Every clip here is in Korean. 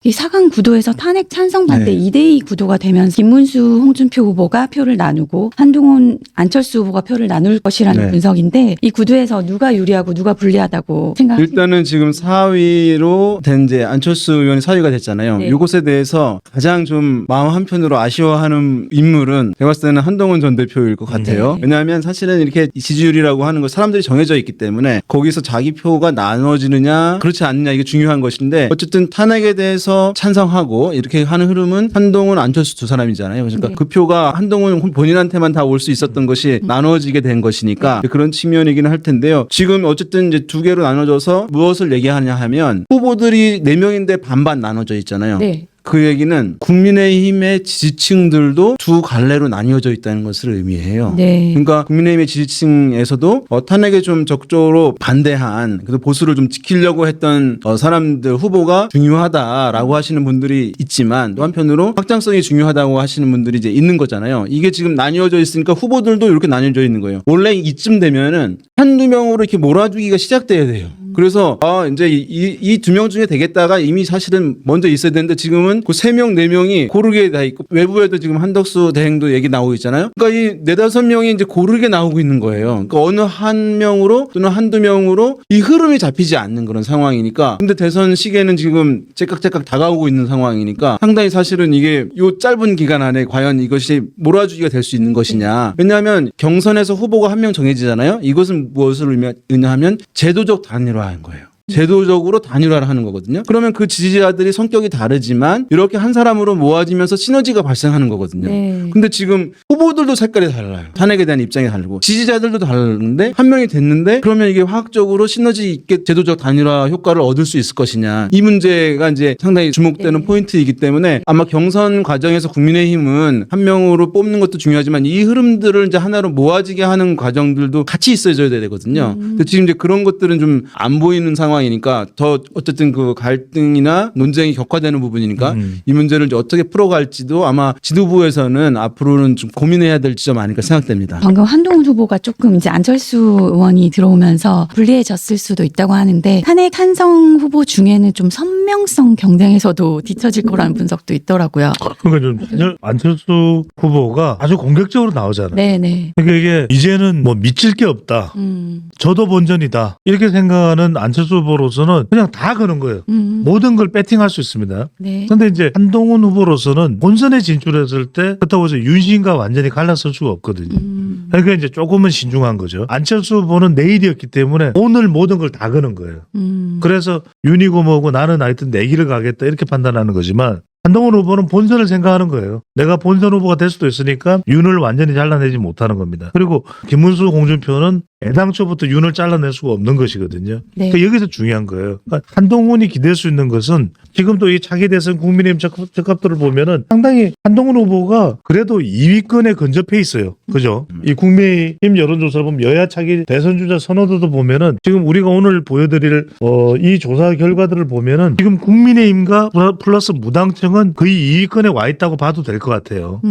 이 4강 구도에서 탄핵 찬성 반대 네. 2대2 구도가 되면서 김문수, 홍준표 후보가 표를 나누고 한동훈, 안철수 후보가 표를 나눌 것이라는 네. 분석인데 이 구도에서 누가 유리하고 누가 불리하다고 생각하십니까? 일단은 지금 4위로 된 이제 안철수 의원이 4위가 됐잖아요. 네. 이것에 대해서 가장 좀 마음 한편으로 아쉬워하는 인물은 제가 봤을 때는 한동훈 전 대표일 것 같아요. 네. 왜냐하면 사실은 이렇게 지지율이라고 하는 거 사람들이 정해져 있기 때문에 거기서 자기 표가 나눠지느냐 그렇지 않느냐 이게 중요한 것인데 어쨌든 탄핵에 대해서 찬성하고 이렇게 하는 흐름은 한동훈, 안철수 두 사람이잖아요. 그러니까 네. 그 표가 한동훈 본인한테만 다 올 수 있었던 것이 나눠지게 된 것이니까 그런 측면이기는 할 텐데요. 지금 어쨌든 이제 두 개로 나눠져서 무엇을 얘기하냐 하면 후보들이 4명인데 반반 나눠져 있잖아요. 네. 그 얘기는 국민의힘의 지지층들도 두 갈래로 나뉘어져 있다는 것을 의미해요. 네. 그러니까 국민의힘의 지지층에서도 탄핵에 좀 적극적으로 반대한 그래서 보수를 좀 지키려고 했던 사람들 후보가 중요하다라고 하시는 분들이 있지만 또 한편으로 확장성이 중요하다고 하시는 분들이 이제 있는 거잖아요. 이게 지금 나뉘어져 있으니까 후보들도 이렇게 나뉘어져 있는 거예요. 원래 이쯤 되면은 한두 명으로 이렇게 몰아주기가 시작돼야 돼요. 그래서 이제 이 두 명 중에 되겠다가 이미 사실은 먼저 있어야 되는데 지금은 그 3명, 4명이 고르게 다 있고 외부에도 지금 한덕수 대행도 얘기 나오고 있잖아요. 그러니까 이 4-5명이 이제 고르게 나오고 있는 거예요. 그러니까 어느 한 명으로 또는 한두 명으로 이 흐름이 잡히지 않는 그런 상황이니까 근데 대선 시기에는 지금 째깍째깍 다가오고 있는 상황이니까 상당히 사실은 이게 요 짧은 기간 안에 과연 이것이 몰아주기가 될 수 있는 것이냐. 왜냐하면 경선에서 후보가 한 명 정해지잖아요. 이것은 무엇을 의미하면 제도적 단일화인 거예요. 제도적으로 단일화를 하는 거거든요. 그러면 그 지지자들이 성격이 다르지만 이렇게 한 사람으로 모아지면서 시너지가 발생하는 거거든요. 네. 근데 지금 후보들도 색깔이 달라요. 탄핵에 대한 입장이 다르고 지지자들도 다른데 한 명이 됐는데 그러면 이게 화학적으로 시너지 있게 제도적 단일화 효과를 얻을 수 있을 것이냐. 이 문제가 이제 상당히 주목되는 네. 포인트이기 때문에 아마 경선 과정에서 국민의힘은 한 명으로 뽑는 것도 중요하지만 이 흐름들을 이제 하나로 모아지게 하는 과정들도 같이 있어줘야 되거든요. 근데 지금 이제 그런 것들은 좀 안 보이는 상황이니까 더 어쨌든 그 갈등이나 논쟁이 격화되는 부분이니까 이 문제를 이제 어떻게 풀어갈지도 아마 지도부에서는 앞으로는 좀 고민해야 될 지점 아닐까 생각됩니다. 방금 한동훈 후보가 조금 이제 안철수 의원이 들어오면서 불리해졌을 수도 있다고 하는데 탄핵 찬성 후보 중에는 좀 선명성 경쟁에서도 뒤처질 거라는 분석도 있더라고요. 그러니까 좀 안철수 후보가 아주 공격적으로 나오잖아요. 네네. 그러니까 이게 이제는 뭐 미칠 게 없다. 저도 본전이다. 이렇게 생각하는 안철수 후보로서는 그냥 다 그런 거예요. 모든 걸 배팅할 수 있습니다. 네. 근데 이제 한동훈 후보로서는 본선에 진출했을 때 그렇다고 해서 윤심과 완전히 갈라설 수가 없거든요. 그러니까 이제 조금은 신중한 거죠. 안철수 후보는 내일이었기 때문에 오늘 모든 걸 다 거는 거예요. 그래서 윤이고 뭐고 나는 하여튼 내 길을 가겠다 이렇게 판단하는 거지만 한동훈 후보는 본선을 생각하는 거예요. 내가 본선 후보가 될 수도 있으니까 윤을 완전히 잘라내지 못하는 겁니다. 그리고 김문수, 홍준표는 애당초부터 윤을 잘라낼 수가 없는 것이거든요. 네. 그러니까 여기서 중요한 거예요. 그러니까 한동훈이 기댈 수 있는 것은 지금도 이 차기 대선 국민의힘 적합도를 보면은 상당히 한동훈 후보가 그래도 2위권에 근접해 있어요. 그죠? 이 국민의힘 여론조사를 보면 여야 차기 대선 주자 선호도도 보면은 지금 우리가 오늘 보여드릴 이 조사 결과들을 보면은 지금 국민의힘과 플러스 무당층은 거의 2위권에 와 있다고 봐도 될 것 같아요.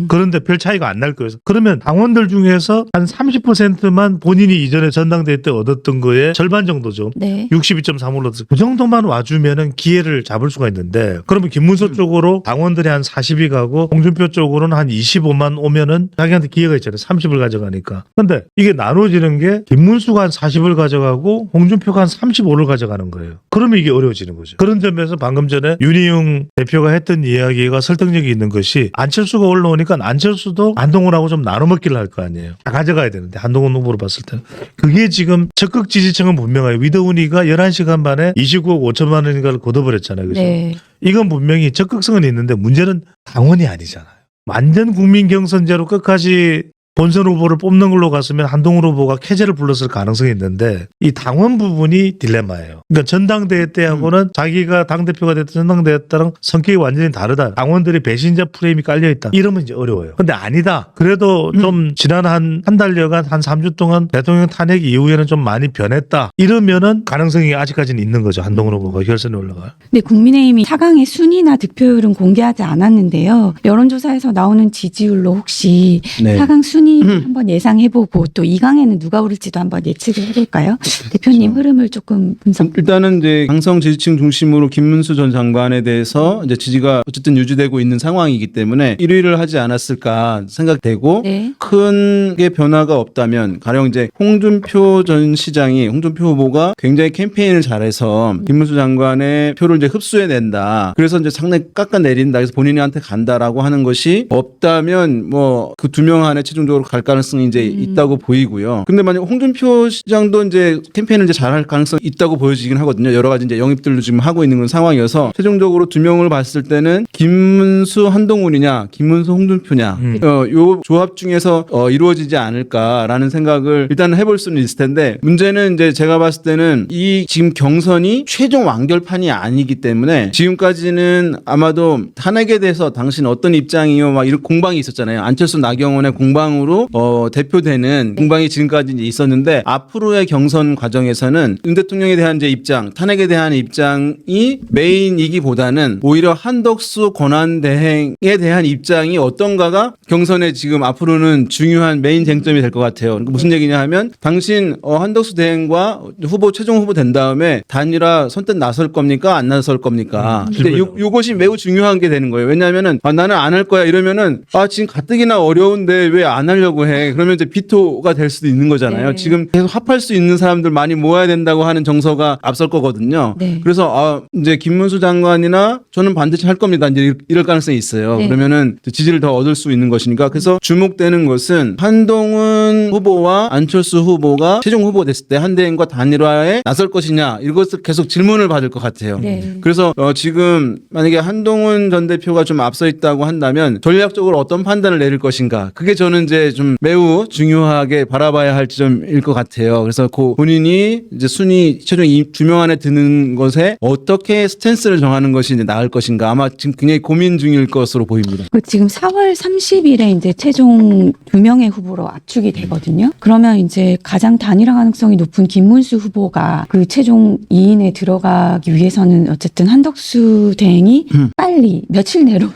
그런데 별 차이가 안 날 거예요. 그러면 당원들 중에서 한 30%만 본인이 이전에 전당대회 때 얻었던 거에 절반 정도죠. 네. 62.3을 얻었어요. 그 정도만 와주면은 기회를 잡을 수가 있는데 그러면 김문수 쪽으로 당원들이 한 40이 가고 홍준표 쪽으로는 한 25만 오면은 자기한테 기회가 있잖아요. 30을 가져가니까. 근데 이게 나눠지는 게 김문수가 한 40을 가져가고 홍준표가 한 35를 가져가는 거예요. 그러면 이게 어려워지는 거죠. 그런 점에서 방금 전에 윤희용 대표가 했던 이야기가 설득력이 있는 것이 안철수가 올라오니까 안철수도 한동훈하고 좀 나눠 먹기를 할 거 아니에요. 다 가져가야 되는데 한동훈 후보로 봤을 때 그게 지금 적극 지지층은 분명해요. 위더훈이가 11시간 만에 29억 5천만 원인가를 걷어버렸잖아요. 그죠? 네. 이건 분명히 적극성은 있는데 문제는 당원이 아니잖아요. 완전 국민 경선제로 끝까지 본선 후보를 뽑는 걸로 갔으면 한동훈 후보가 캐제를 불렀을 가능성이 있는데 이 당원 부분이 딜레마예요. 그러니까 전당대회 때하고는 자기가 당대표가 됐던 전당대회 때랑 성격이 완전히 다르다. 당원들이 배신자 프레임이 깔려있다. 이러면 이제 어려워요. 근데 아니다. 그래도 좀 지난 한 달여간 한 3주 동안 대통령 탄핵 이후에는 좀 많이 변했다. 이러면은 가능성이 아직까지는 있는 거죠. 한동훈 후보가 결선에 올라가요. 근데 국민의힘이 4강의 순위나 득표율은 공개하지 않았는데요. 여론조사에서 나오는 지지율로 혹시 네. 4강 순위 순위 한번 예상해보고 또 2강에는 누가 오를지도 한번 예측을 해볼까요? 대표님 흐름을 조금 분석. 일단은 이제 강성 지지층 중심으로 김문수 전 장관에 대해서 이제 지지가 어쨌든 유지되고 있는 상황이기 때문에 1위를 하지 않았을까 생각되고 네. 큰 게 변화가 없다면 가령 이제 홍준표 전 시장이 홍준표 후보가 굉장히 캠페인을 잘해서 김문수 장관의 표를 이제 흡수해낸다. 그래서 이제 상당히 깎아내린다. 그래서 본인한테 간다라고 하는 것이 없다면 뭐 그 두 명 안에 최종적으로 갈 가능성이 이제 있다고 보이고요. 근데 만약 홍준표 시장도 이제 캠페인을 이제 잘할 가능성이 있다고 보여지긴 하거든요. 여러 가지 이제 영입들도 지금 하고 있는 상황이어서 최종적으로 두 명을 봤을 때는 김문수 한동훈이냐, 김문수 홍준표냐, 요 조합 중에서 이루어지지 않을까라는 생각을 일단 해볼 수는 있을 텐데 문제는 이제 제가 봤을 때는 이 지금 경선이 최종 완결판이 아니기 때문에 지금까지는 아마도 탄핵에 대해서 당신 어떤 입장이요 막 이런 공방이 있었잖아요. 안철수 나경원의 공방으로 대표되는 공방이 지금까지 이제 있었는데 앞으로의 경선 과정에서는 윤 대통령에 대한 이제 입장, 탄핵에 대한 입장이 메인이기보다는 오히려 한덕수 권한대행에 대한 입장이 어떤가가 경선에 지금 앞으로는 중요한 메인 쟁점이 될 것 같아요. 그러니까 무슨 얘기냐 하면 당신 한덕수 대행과 최종 후보 된 다음에 단일화 선뜻 나설 겁니까? 안 나설 겁니까? 근데 요것이 매우 중요한 게 되는 거예요. 왜냐하면은 나는 안 할 거야 이러면은 지금 가뜩이나 어려운데 왜 안 하려고 해? 그러면 이제 비토가 될 수도 있는 거잖아요. 네. 지금 계속 합할 수 있는 사람들 많이 모아야 된다고 하는 정서가 앞설 거거든요. 네. 그래서 이제 김문수 장관이나 저는 반드시 할 겁니다. 이제 이럴 가능성이 있어요. 네. 그러면은 지지를 더 얻을 수 있는 것이니까. 그래서 주목되는 것은 한동훈 후보와 안철수 후보가 최종 후보 됐을 때 한대행과 단일화에 나설 것이냐 이것을 계속 질문을 받을 것 같아요. 네. 그래서 지금 만약에 한동훈 전 대표가 좀 앞서 있다고 한다면 전략적으로 어떤 판단을 내릴 것인가 그게 저는 이제 좀 매우 중요하게 바라봐야 할 지점일 것 같아요. 그래서 본인이 이제 순위 최종 이 두 명 안에 드는 것에 어떻게 스탠스를 정하는 것이 이제 나을 것인가 아마 지금 굉장히 고민 중일 것으로 보입니다. 지금 4월 30일에 이제 최종 2명의 후보로 압축이 되거든요. 그러면 이제 가장 단일화 가능성이 높은 김문수 후보가 그 최종 2인에 들어가기 위해서는 어쨌든 한덕수 대행이 빨리 며칠 내로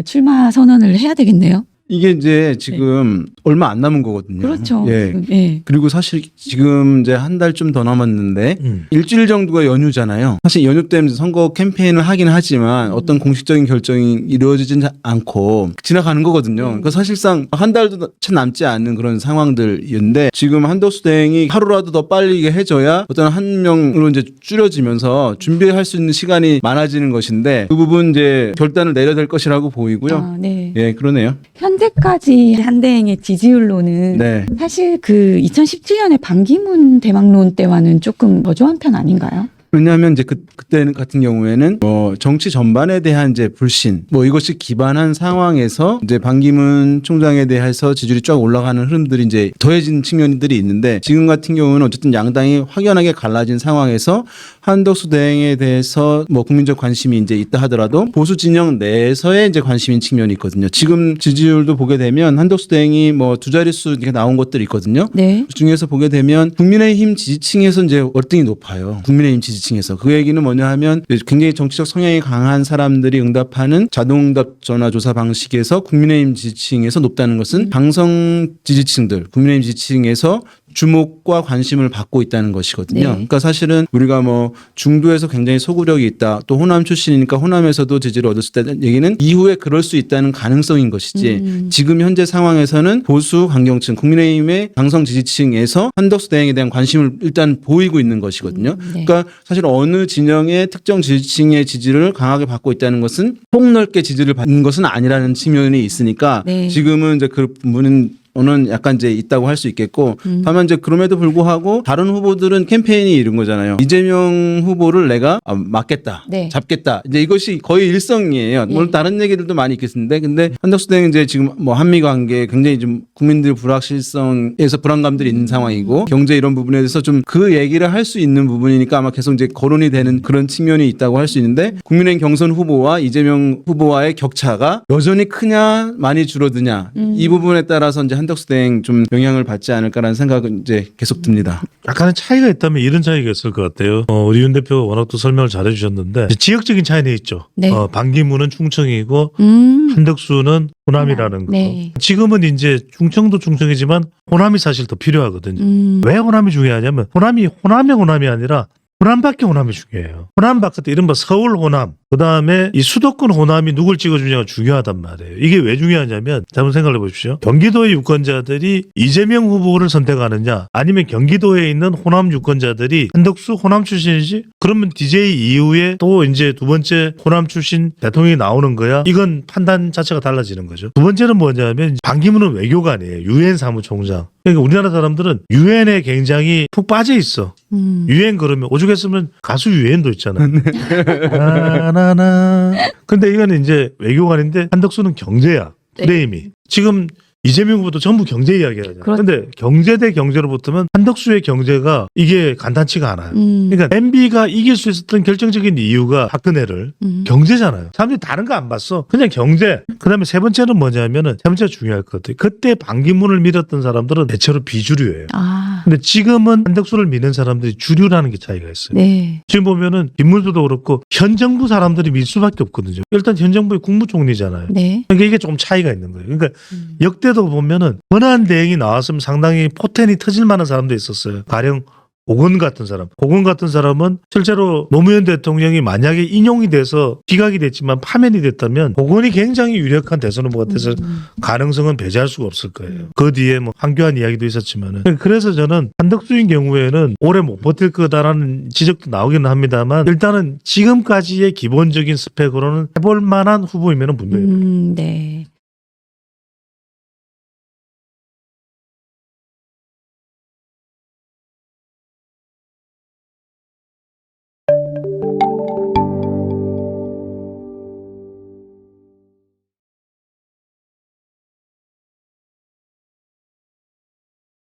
출마 선언을 해야 되겠네요. 이게 이제 지금 얼마 안 남은 거거든요. 그렇죠. 예. 지금, 예. 그리고 사실 지금 이제 한 달 좀 더 남았는데 일주일 정도가 연휴잖아요. 사실 연휴 때문에 선거 캠페인을 하긴 하지만 어떤 공식적인 결정이 이루어지진 않고 지나가는 거거든요. 그러니까 사실상 한 달도 채 남지 않는 그런 상황들인데 지금 한덕수 대행이 하루라도 더 빨리 이게 해줘야 어떤 한 명으로 이제 줄여지면서 준비할 수 있는 시간이 많아지는 것인데 그 부분 이제 결단을 내려야 될 것이라고 보이고요. 네. 예, 그러네요. 현재까지 한대행의 지지율로는 네. 사실 그 2017년에 반기문 대망론 때와는 조금 저조한 편 아닌가요? 왜냐하면 이제 그때 같은 경우에는 정치 전반에 대한 이제 불신 이것이 기반한 상황에서 이제 반기문 총장에 대해서 지지율이 쫙 올라가는 흐름들이 이제 더해진 측면들이 있는데 지금 같은 경우는 어쨌든 양당이 확연하게 갈라진 상황에서 한덕수 대행에 대해서 국민적 관심이 이제 있다 하더라도 보수 진영 내에서의 이제 관심인 측면이 있거든요. 지금 지지율도 보게 되면 한덕수 대행이 두 자릿수 이렇게 나온 것들이 있거든요. 네. 그 중에서 보게 되면 국민의힘 지지층에서 이제 월등히 높아요. 국민의힘 지지층에서. 그 얘기는 뭐냐 하면 굉장히 정치적 성향이 강한 사람들이 응답하는 자동응답 전화조사 방식에서 국민의힘 지지층에서 높다는 것은 강성 지지층들, 국민의힘 지지층에서 주목과 관심을 받고 있다는 것이거든요. 네. 그러니까 사실은 우리가 중도에서 굉장히 소구력이 있다. 또 호남 출신이니까 호남에서도 지지를 얻을 수 있다는 얘기는 이후에 그럴 수 있다는 가능성인 것이지 지금 현재 상황에서는 보수 강경층 국민의힘의 강성 지지층에서 한덕수 대행에 대한 관심을 일단 보이고 있는 것이거든요. 네. 그러니까 사실 어느 진영의 특정 지지층의 지지를 강하게 받고 있다는 것은 폭넓게 지지를 받는 것은 아니라는 측면이 있으니까 네. 지금은 이제 그 부분은 약간 이제 있다고 할 수 있겠고 다만 이제 그럼에도 불구하고 다른 후보들은 캠페인이 이런 거잖아요. 이재명 후보를 내가 막겠다, 네. 잡겠다. 이제 이것이 거의 일성이에요. 물론 다른 얘기들도 많이 있겠는데, 근데 한덕수 대행은 이제 지금 한미 관계 굉장히 좀 국민들 불확실성에서 불안감들이 있는 상황이고 경제 이런 부분에 대해서 좀 그 얘기를 할 수 있는 부분이니까 아마 계속 이제 거론이 되는 그런 측면이 있다고 할 수 있는데 국민의힘 경선 후보와 이재명 후보와의 격차가 여전히 크냐 많이 줄어드냐 이 부분에 따라서 이제 한덕수 대행 좀 영향을 받지 않을까라는 생각은 이제 계속 듭니다. 약간의 차이가 있다면 이런 차이가 있을 것 같아요. 우리 윤 대표가 워낙 또 설명을 잘 해주셨는데 지역적인 차이는 있죠. 네. 반기문은 충청이고 한덕수는 호남이라는 거. 네. 지금은 이제 충청도 충청이지만 호남이 사실 더 필요하거든요. 왜 호남이 중요하냐면 호남이 아니라 호남밖에 호남이 중요해요. 호남 바깥에 이른바 서울 호남, 그 다음에 이 수도권 호남이 누굴 찍어주냐가 중요하단 말이에요. 이게 왜 중요하냐면 한번 생각해 보십시오. 경기도의 유권자들이 이재명 후보를 선택하느냐, 아니면 경기도에 있는 호남 유권자들이 한덕수 호남 출신이지? 그러면 DJ 이후에 또 이제 두 번째 호남 출신 대통령이 나오는 거야? 이건 판단 자체가 달라지는 거죠. 두 번째는 뭐냐면 반기문은 외교관이에요. 유엔 사무총장. 그러니까 우리나라 사람들은 유엔에 굉장히 푹 빠져 있어. 유엔 그러면 오죽했으면 가수 유엔도 있잖아. 나나나. 근데 이거는 이제 외교관인데 한덕수는 경제야. 네. 프레임이. 지금 이재명 후보도 전부 경제 이야기 하잖아요. 그렇죠. 근데 경제 대 경제로 붙으면 한덕수의 경제가 이게 간단치가 않아요. 그러니까 MB가 이길 수 있었던 결정적인 이유가 박근혜를 경제잖아요. 사람들이 다른 거 안 봤어. 그냥 경제. 그다음에 세 번째는 뭐냐면은 세 번째가 중요할 것 같아요. 그때 반기문을 밀었던 사람들은 대체로 비주류예요. 아, 근데 지금은 한덕수를 미는 사람들이 주류라는 게 차이가 있어요. 네. 지금 보면은 김문수도 그렇고 현 정부 사람들이 밀 수밖에 없거든요. 일단 현 정부의 국무총리잖아요. 네. 그러니까 이게 좀 차이가 있는 거예요. 그러니까 역대도 보면은 권한 대행이 나왔으면 상당히 포텐이 터질 만한 사람도 있었어요. 가령 고건 같은 사람. 고건 같은 사람은 실제로 노무현 대통령이 만약에 인용이 돼서 기각이 됐지만 파면이 됐다면 고건이 굉장히 유력한 대선 후보가 돼서 가능성은 배제할 수가 없을 거예요. 그 뒤에 뭐 황교안 이야기도 있었지만은. 그래서 저는 한덕수인 경우에는 오래 못 버틸 거다라는 지적도 나오기는 합니다만 일단은 지금까지의 기본적인 스펙으로는 해볼 만한 후보이면은 분명해요. 네.